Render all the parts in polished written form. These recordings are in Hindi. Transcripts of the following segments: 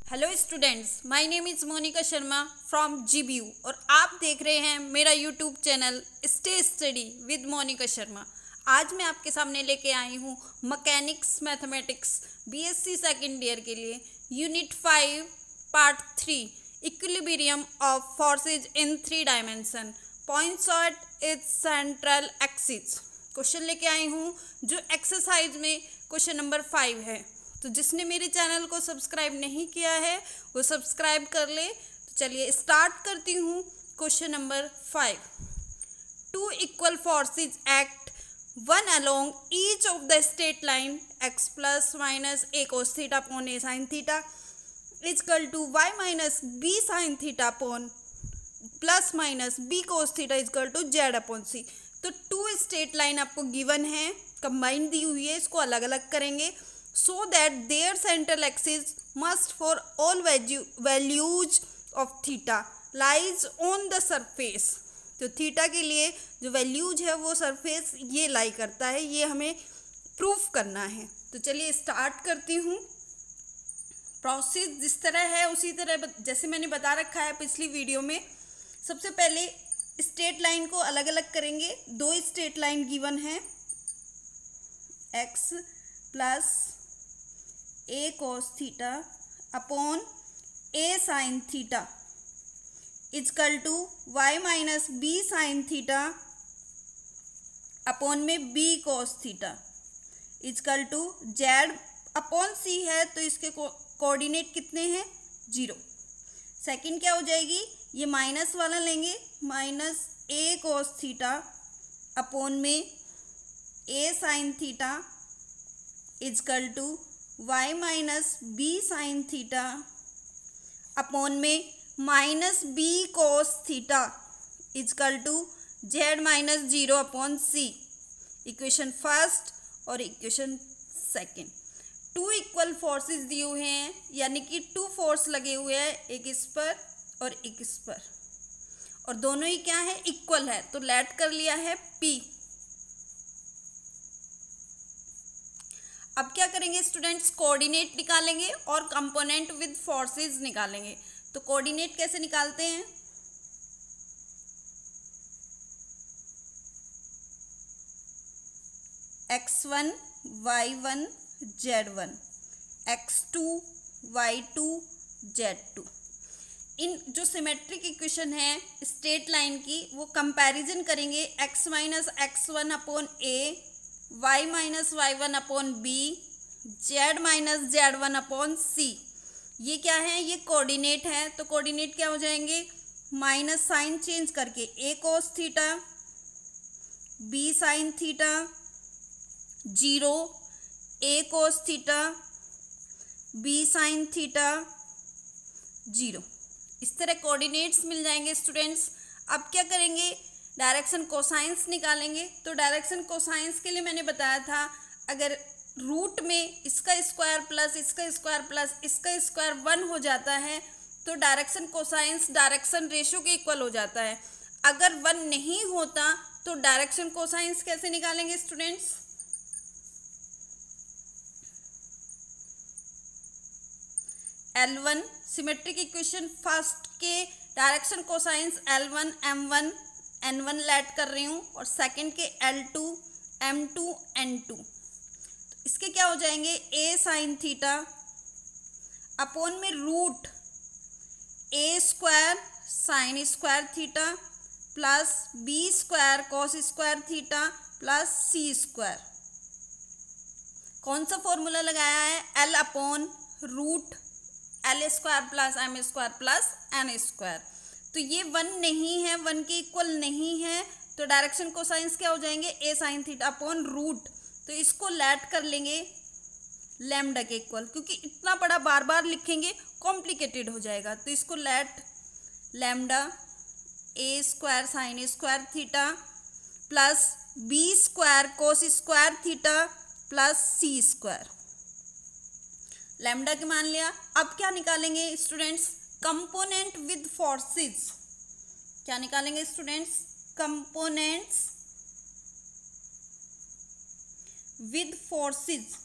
Hello students, my name is Monika Sharma from GBU और आप देख रहे हैं मेरा YouTube channel stay study with Monika Sharma. आज मैं आपके सामने लेके आई हूँ mechanics mathematics BSc second year के लिए unit 5 part 3 equilibrium of forces in 3 dimension points at its central axis. Question लेके आई हूँ जो एक्सरसाइज में क्वेश्चन नंबर 5 है। तो जिसने मेरे चैनल को सब्सक्राइब नहीं किया है वो सब्सक्राइब कर ले। तो चलिए स्टार्ट करती हूँ। Question number 5, two equal forces act one along each of the straight line X plus minus A cos theta upon A sine theta is equal to Y minus B sine theta upon plus minus B cos theta is equal to Z upon C. तो टू स्ट्रेट लाइन आपको गिवन है, कंबाइंड दी हुई है, इसको अलग अलग करेंगे so that their central axis must for all values of theta lies on the surface। तो थीटा के लिए जो वैल्यूज है वो सरफेस ये लाई करता है, ये हमें प्रूफ करना है। तो चलिए स्टार्ट करती हूँ। प्रोसेस जिस तरह है उसी तरह जैसे मैंने बता रखा है पिछली वीडियो में। सबसे पहले स्ट्रेट लाइन को अलग अलग करेंगे। दो स्ट्रेट लाइन गिवन है, X plus A cos theta upon A sine theta is equal to Y minus B sine theta upon में B cos theta is equal to Z upon C है तो इसके कोऑर्डिनेट कितने हैं, 0। सेकंड क्या हो जाएगी, ये माइनस वाला लेंगे, minus A cos theta upon में A sine theta is equal to y minus B sine theta upon में minus B cos theta is equal to Z minus 0 upon C. Equation first और equation second. Two equal forces दिए हुए हैं, यानी कि टू फोर्स लगे हुए हैं, एक इस पर और एक इस पर, और दोनों ही क्या है, इक्वल है, तो लेट कर लिया है P। अब क्या करेंगे स्टूडेंट्स, कोऑर्डिनेट निकालेंगे और कंपोनेंट विद फोर्सेस निकालेंगे। तो कोऑर्डिनेट कैसे निकालते हैं, x1 y1 z1 x2 y2 z2। इन जो सिमेट्रिक इक्वेशन है स्ट्रेट लाइन की वो कंपैरिजन करेंगे, x minus x1 upon A, y minus y1 upon B, z minus z1 upon C. ये क्या है, ये कोऑर्डिनेट है। तो कोऑर्डिनेट क्या हो जाएंगे, माइनस साइन चेंज करके a cos theta, b sine theta, 0 a cos theta, b sine theta, 0। इस तरह कोऑर्डिनेट्स मिल जाएंगे स्टूडेंट्स। अब क्या करेंगे, डायरेक्शन कोसाइंस निकालेंगे। तो डायरेक्शन कोसाइंस के लिए मैंने बताया था, अगर रूट में इसका स्क्वायर प्लस इसका स्क्वायर प्लस इसका स्क्वायर 1 हो जाता है तो डायरेक्शन कोसाइंस डायरेक्शन रेशियो के इक्वल हो जाता है। अगर 1 नहीं होता तो डायरेक्शन कोसाइंस कैसे निकालेंगे students, L1 symmetric equation first के direction cosines L1 M1 N1 let कर रही हूँ, और सेकंड के L2 M2 N2। तो इसके क्या हो जाएंगे, a साइन थीटा अपॉन में root a square sine square theta plus b square cos square theta plus c square. कौन सा फॉर्मूला लगाया है, L upon root L square plus M square plus N square. तो ये 1 नहीं है, 1 के इक्वल नहीं है, तो डायरेक्शन कोसाइंस क्या हो जाएंगे, a sine theta upon root. तो इसको लेट कर लेंगे लैम्डा के इक्वल, क्योंकि इतना बड़ा बार बार लिखेंगे कॉम्प्लिकेटेड हो जाएगा। तो इसको let lambda a square sine square theta plus b square cos square theta plus c square. Lambda के मान लिया। अब क्या निकालेंगे स्टूडेंट्स, कंपोनेंट विद फोर्सेस। क्या निकालेंगे students, components with forces.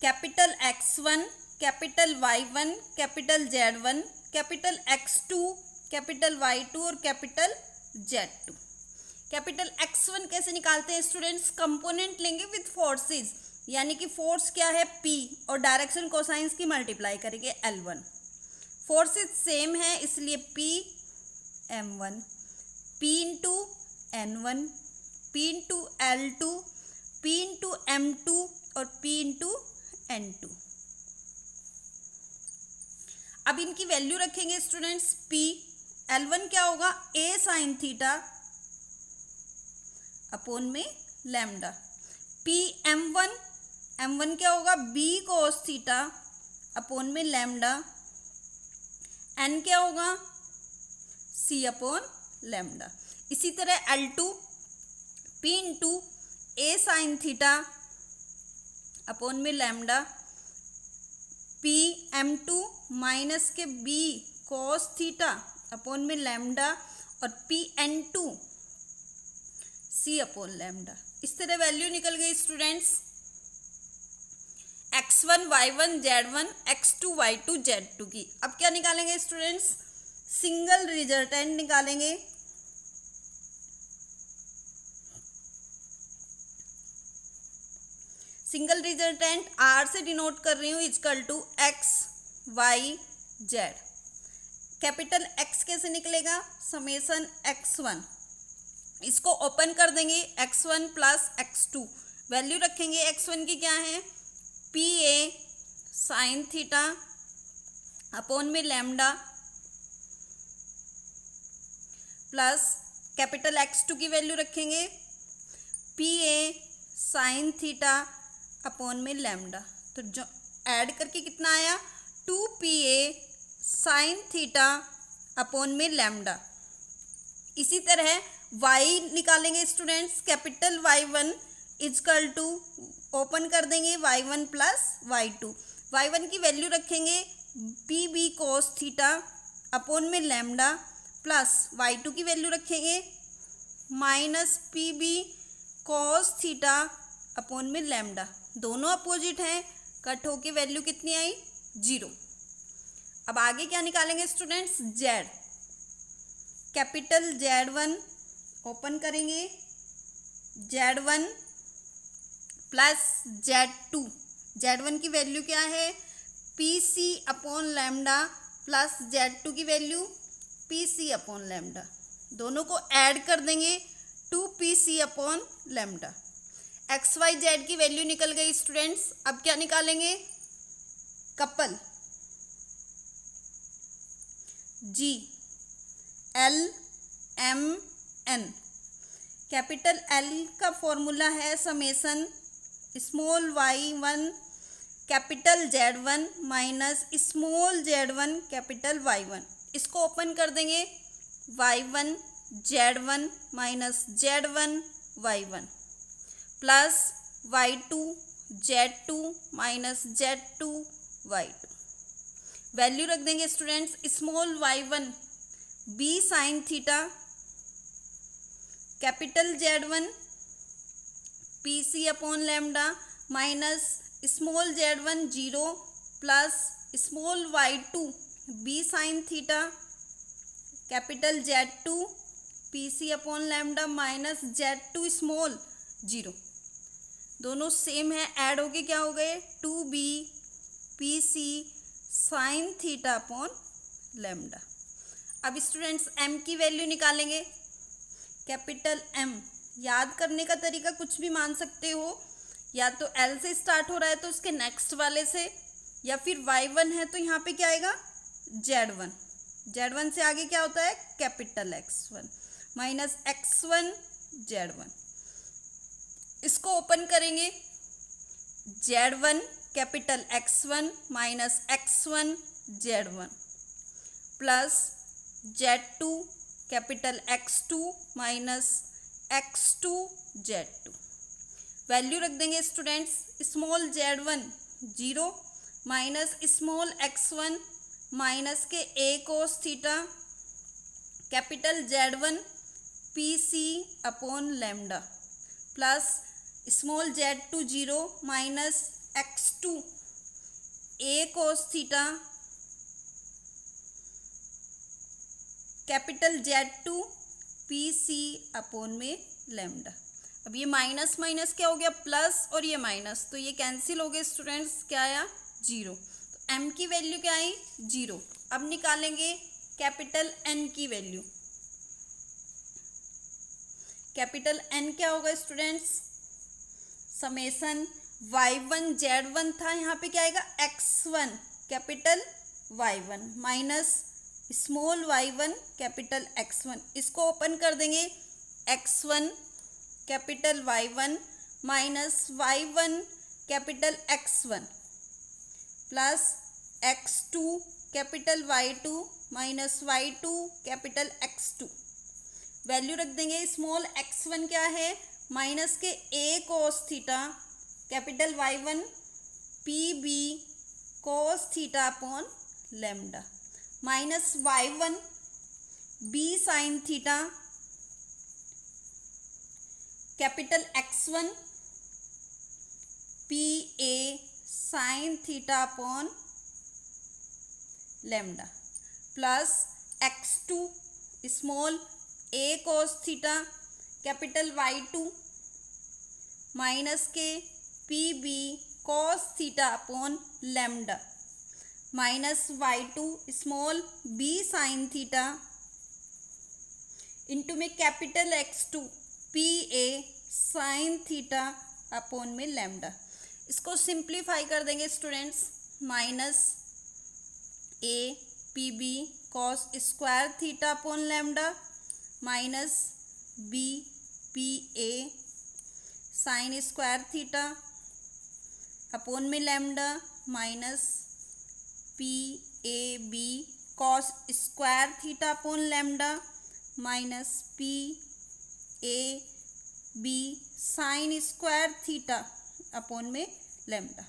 Capital X1, capital Y1, capital Z1, capital X2, capital Y2 और कैपिटल Z2। कैपिटल X1 कैसे निकालते हैं स्टूडेंट्स? कंपोनेंट लेंगे विथ फोर्सेस, यानी कि फोर्स क्या है P और डायरेक्शन कोसाइंस की मल्टीप्लाई करेंगे L1। फोर्सेस सेम है इसलिए P M1, P into N1, P into L2, P into M2 और P इंटू N2। अब इनकी वैल्यू रखेंगे स्टूडेंट्स। P L1 क्या होगा? A साइन थीटा अपॉन में लैम्डा। P M1, M1 क्या होगा? B कोस थीटा अपॉन में लैम्डा। N क्या होगा? C upon lambda. इसी तरह L2 P into A sine theta upon में लैम्डा। P M2 माइनस के B कोस थीटा अपॉन में लैम्डा और P N2 C upon lambda. इस तरह वैल्यू निकल गई students. X1 Y1 Z1 X2 Y2 Z2 की। अब क्या निकालेंगे स्टूडेंट्स? सिंगल रिजल्टेंट निकालेंगे। सिंगल रिजल्टेंट R से डिनोट कर रही हूँ, equal to X Y Z। Capital X कैसे निकलेगा? समेसन X1, इसको ओपन कर देंगे X1 प्लस X2। वैल्यू रखेंगे X1 की क्या है? PA साइन थीटा अपॉन में लैम्डा प्लस कैपिटल X2 की वैल्यू रखेंगे PA साइन थीटा अपॉन में लैम्डा। तो जो ऐड करके कितना आया? 2PA साइन थीटा अपॉन में लैम्डा। इसी तरह y निकालेंगे students. Capital Y1 equal to open कर देंगे Y1 प्लस Y2। Y1 की वैल्यू रखेंगे PB कोस थीटा अपॉन में लैम्डा प्लस Y2 की वैल्यू रखेंगे माइनस PB कोस थीटा अपॉन में लैम्डा। दोनों अपोजिट हैं, कट होके वैल्यू कितनी आई? 0। अब आगे क्या निकालेंगे students? Z। Capital Z1 open करेंगे Z1 प्लस Z2। Z1 की वैल्यू क्या है? PC upon lambda plus Z2 की वैल्यू PC अपॉन लैम्डा। दोनों को ऐड कर देंगे 2PC अपॉन लैम्डा। XYZ की वैल्यू निकल गई स्टूडेंट्स। अब क्या निकालेंगे? Couple G L M N। Capital L का फॉर्मूला है summation small y1 capital Z1 minus small Z1 capital Y1। इसको ओपन कर देंगे Y1 Z1 minus Z1 Y1 plus Y2 Z2 minus Z2 Y2। Value रख देंगे students. Small y1 B sine theta, capital Z1 PC upon lambda minus small Z1 0 plus small y2 B sine theta, capital Z2 PC upon lambda minus Z2 small 0। दोनों सेम है, ऐड होके क्या हो गए? 2B PC sine theta upon lambda. अब स्टूडेंट्स m की वैल्यू निकालेंगे। कैपिटल M याद करने का तरीका कुछ भी मान सकते हो, या तो L से स्टार्ट हो रहा है तो उसके नेक्स्ट वाले से, या फिर Y1 है तो यहाँ पे क्या आएगा? Z1। Z1 से आगे क्या होता है? Capital X1 minus X1 Z1। इसको ओपन करेंगे Z1 capital X1 minus X1 Z1 plus Z2 capital X2 minus X2 Z2। Value रख देंगे students. Small Z1 0 minus small X1 minus K A cos theta, capital Z1 PC upon lambda plus small Z2 0 minus x2 a cos theta capital Z2 PC upon में लैम्डा। अब ये माइनस माइनस क्या हो गया प्लस, और ये माइनस, तो ये कैंसिल हो गए स्टूडेंट्स, क्या आया 0। तो m की वैल्यू क्या आई 0। अब निकालेंगे कैपिटल N की वैल्यू। कैपिटल N क्या होगा स्टूडेंट्स, समेसन y1 z1 था, यहाँ पे क्या आएगा x1 capital y1 minus small y1 capital x1। इसको ओपन कर देंगे, x1 capital y1 minus y1 capital x1 plus x2 capital y2 minus y2 capital x2। Value रख देंगे, स्मॉल x1 क्या है minus K a cos theta capital y1 pb cos theta upon lambda minus y1 b sine theta capital x1 pa sine theta upon lambda plus x2 small a cos theta capital y2 minus K pb cos theta upon lambda minus y2 small b sine theta into में capital x2 pa sine theta upon में लैम्डा। इसको सिंप्लीफाई कर देंगे students, minus a pb cos square theta upon lambda minus b pa sine square theta upon में lambda minus pab cos square theta upon lambda minus pab sine square theta upon में लैम्डा।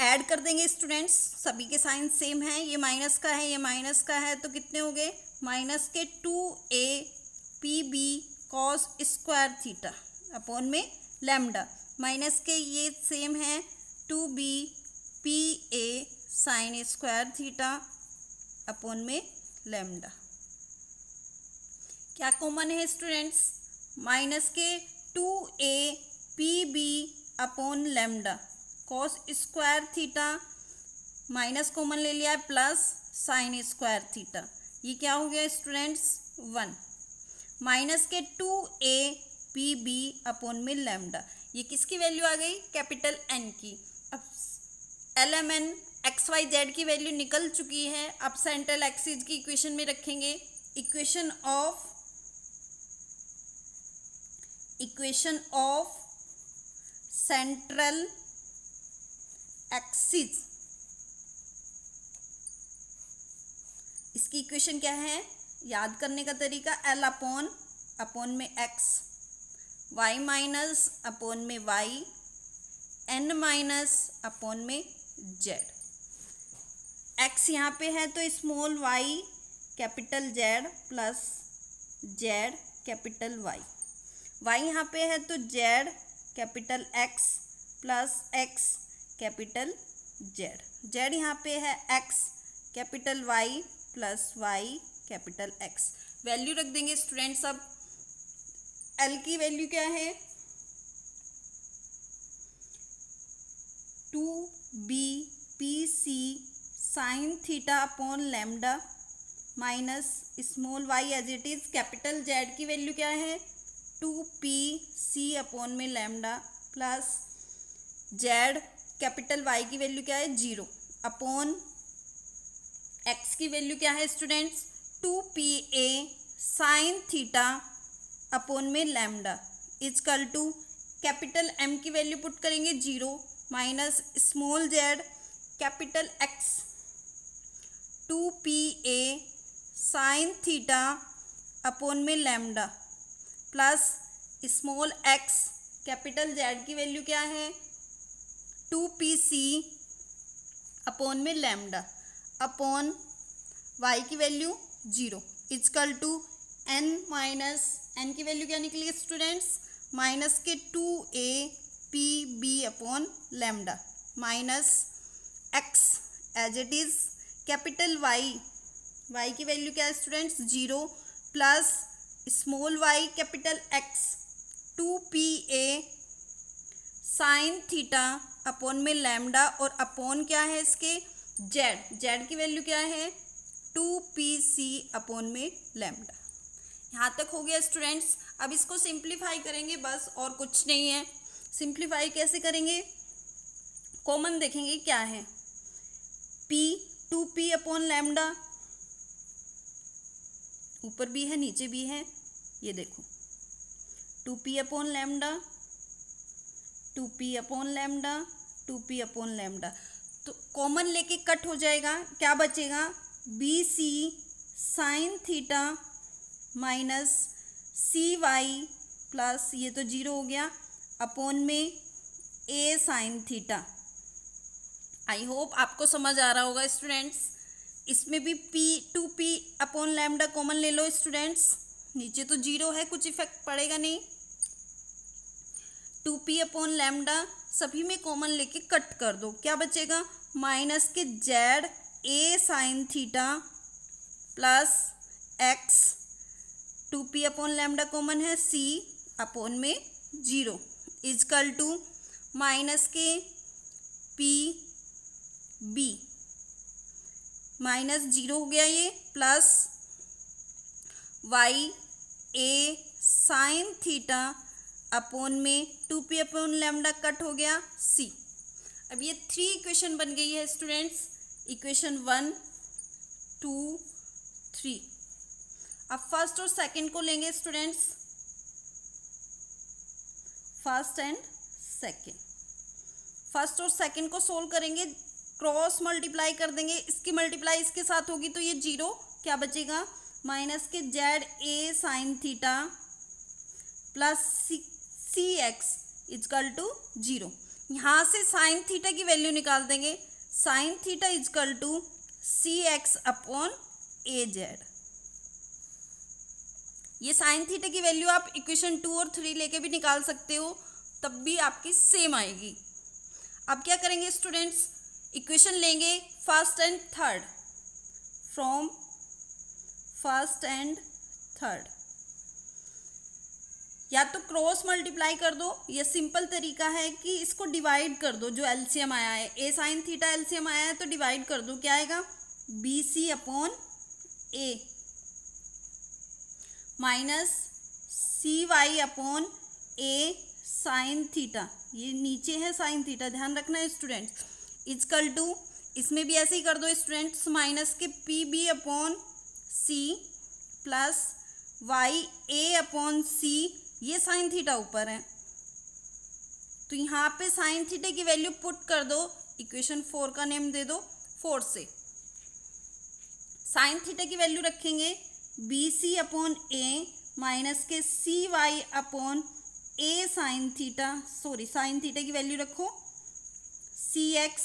ऐड कर देंगे स्टूडेंट्स, सभी के साइन सेम हैं, ये माइनस का है ये माइनस का है, तो कितने हो गए माइनस के 2a pb cos square theta upon में लैम्डा माइनस के ये सेम है 2b pa sine square theta upon में लैम्डा। क्या कॉमन है स्टूडेंट्स, माइनस के 2a pb upon lambda cos square theta minus common ले लिया है प्लस साइन स्क्वायर थीटा, ये क्या हो गया स्टूडेंट्स 1 माइनस के 2a pb अपॉन में लैम्डा। ये किसकी वैल्यू आ गई कैपिटल N की। अब lmn xyz की वैल्यू निकल चुकी है, अब सेंट्रल एक्सिस की इक्वेशन में रखेंगे। इक्वेशन ऑफ सेंट्रल एक्सिस, इसकी इक्वेशन क्या है, याद करने का तरीका L अपॉन में x, y माइनस अपॉन में y, n माइनस अपॉन में z। x यहाँ पे है तो small y capital z plus z capital y, y यहाँ पे है तो z capital x plus x capital z, z यहाँ पे है x capital y plus y capital x। Value रख देंगे स्टूडेंट्स। अब L की वैल्यू क्या है 2b pc sine theta upon lambda minus small y as it is, capital Z की वैल्यू क्या है 2pc अपॉन में lambda plus Z capital Y की वैल्यू क्या है 0 अपॉन x की वैल्यू क्या है students 2pa sine theta upon में lambda is equal to capital M की वैल्यू पुट करेंगे 0 minus small z capital X 2pa sine theta upon में lambda plus small x capital Z की वैल्यू क्या है 2pc अपॉन में लैम्डा अपॉन y की value 0 equal to n minus n की वैल्यू क्या निकली स्टूडेंट्स माइनस के 2a p b अपॉन lambda minus x as it is capital y की वैल्यू क्या है students 0 plus small y capital x 2pa sine theta upon में लैम्डा और अपॉन क्या है इसके z की वैल्यू क्या है 2pc अपॉन में लैम्डा। यहाँ तक हो गया स्टूडेंट्स। अब इसको सिंप्लीफाई करेंगे बस, और कुछ नहीं है। सिंप्लीफाई कैसे करेंगे, कॉमन देखेंगे क्या है p 2p अपॉन लैम्डा, ऊपर भी है नीचे भी है, ये देखो 2p upon lambda 2p upon lambda 2p upon lambda, तो कॉमन लेके कट हो जाएगा, क्या बचेगा bc sine theta minus cy plus ये तो 0 हो गया अपॉन में a sine theta. I hope आपको समझ आ रहा होगा स्टूडेंट्स। इसमें भी p 2p upon lambda common ले लो स्टूडेंट्स, नीचे तो 0 है, कुछ इफेक्ट पड़ेगा नहीं। 2p अपॉन लैम्डा सभी में कॉमन लेके कट कर दो, क्या बचेगा माइनस के z a sine theta plus x 2p upon lambda common है c अपॉन में 0 इजकल टू माइनस के p b माइनस 0 हो गया ये plus y a sine theta upon में 2p अपॉन लैम्डा कट हो गया c। अब ये 3 इक्वेशन बन गई है स्टूडेंट्स, इक्वेशन 1 2 3। अब फर्स्ट और सेकंड को लेंगे students, first and second. First और सेकंड को सोल्व करेंगे, क्रॉस मल्टीप्लाई कर देंगे, इसकी मल्टीप्लाई इसके साथ होगी तो ये 0, क्या बचेगा माइनस के z a sine theta plus C X is equal to 0। यहाँ से साइन थीटा की वैल्यू निकाल देंगे, sine theta is equal to C X upon A Z. ये साइन थीटा की वैल्यू आप इक्वेशन 2 और 3 लेके भी निकाल सकते हो, तब भी आपकी सेम आएगी। अब क्या करेंगे स्टूडेंट्स, इक्वेशन लेंगे first and third, from first and third, या तो क्रॉस मल्टीप्लाई कर दो, या सिंपल तरीका है कि इसको डिवाइड कर दो। जो एलसीएम आया है ए साइन थीटा एलसीएम आया है तो डिवाइड कर दो, क्या आएगा B C upon A minus C Y upon A sine theta, ये नीचे है साइन थीटा, ध्यान रखना है स्टूडेंट्स, इजकल टू इसमें भी ऐसे ही कर दो students, minus K P B upon C plus Y A upon C, ये साइन थीटा ऊपर है तो यहाँ पे साइन थीटा की वैल्यू पुट कर दो, इक्वेशन 4 का नेम दे दो 4 से। साइन थीटा की वैल्यू रखेंगे B C upon A minus K C Y upon A sine theta, sorry sine theta की वैल्यू रखो सी एक्स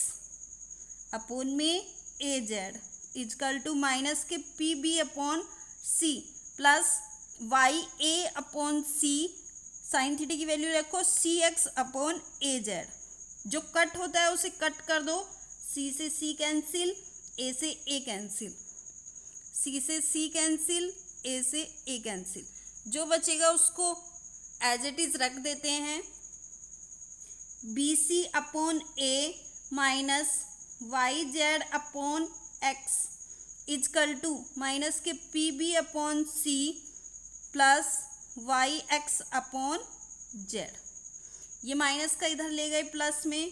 अपॉन में A Z is equal to minus K P B upon C plus Y A upon C, sine theta की वैल्यू रखो C X upon A Z. जो कट होता है उसे कट कर दो, सी से सी कैंसिल, ए से ए कैंसिल, सी से सी कैंसिल, ए से ए कैंसिल, जो बचेगा उसको एज इट इज रख देते हैं, B C upon A minus Y Z upon X is equal to minus K P B upon C plus Y X upon Z. ये माइनस का इधर ले गए प्लस में,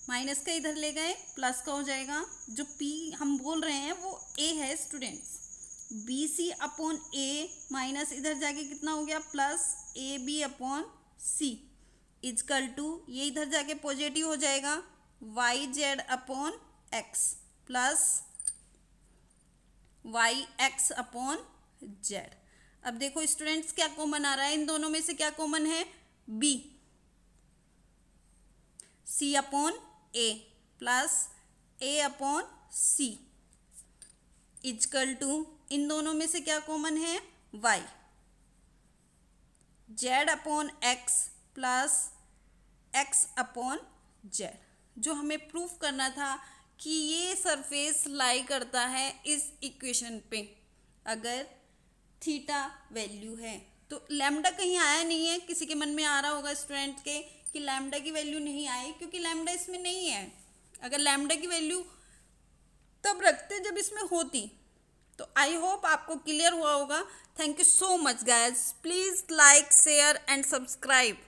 माइनस का इधर ले गए प्लस का हो जाएगा, जो p हम बोल रहे हैं वो a है students, B C upon A minus इधर जाके कितना हो गया plus A B upon C equal to ये इधर जाके पॉजिटिव हो जाएगा Y Z upon X plus Y X upon Z. अब देखो स्टूडेंट्स क्या कॉमन आ रहा है, इन दोनों में से क्या कॉमन है b, c upon a plus a upon c is equal to इन दोनों में से क्या कॉमन है Y, Z upon X plus X upon Z, जो हमें प्रूफ करना था कि ये सरफेस लाई करता है इस इक्वेशन पे अगर थीटा वैल्यू है। तो लैम्डा कहीं आया नहीं है, किसी के मन में आ रहा होगा स्टूडेंट के कि लैम्डा की वैल्यू नहीं आई, क्योंकि लैम्डा इसमें नहीं है। अगर लैम्डा की वैल्यू तब रखते जब इसमें होती। तो आई होप आपको क्लियर हुआ होगा। Thank you so much guys, please like share and subscribe.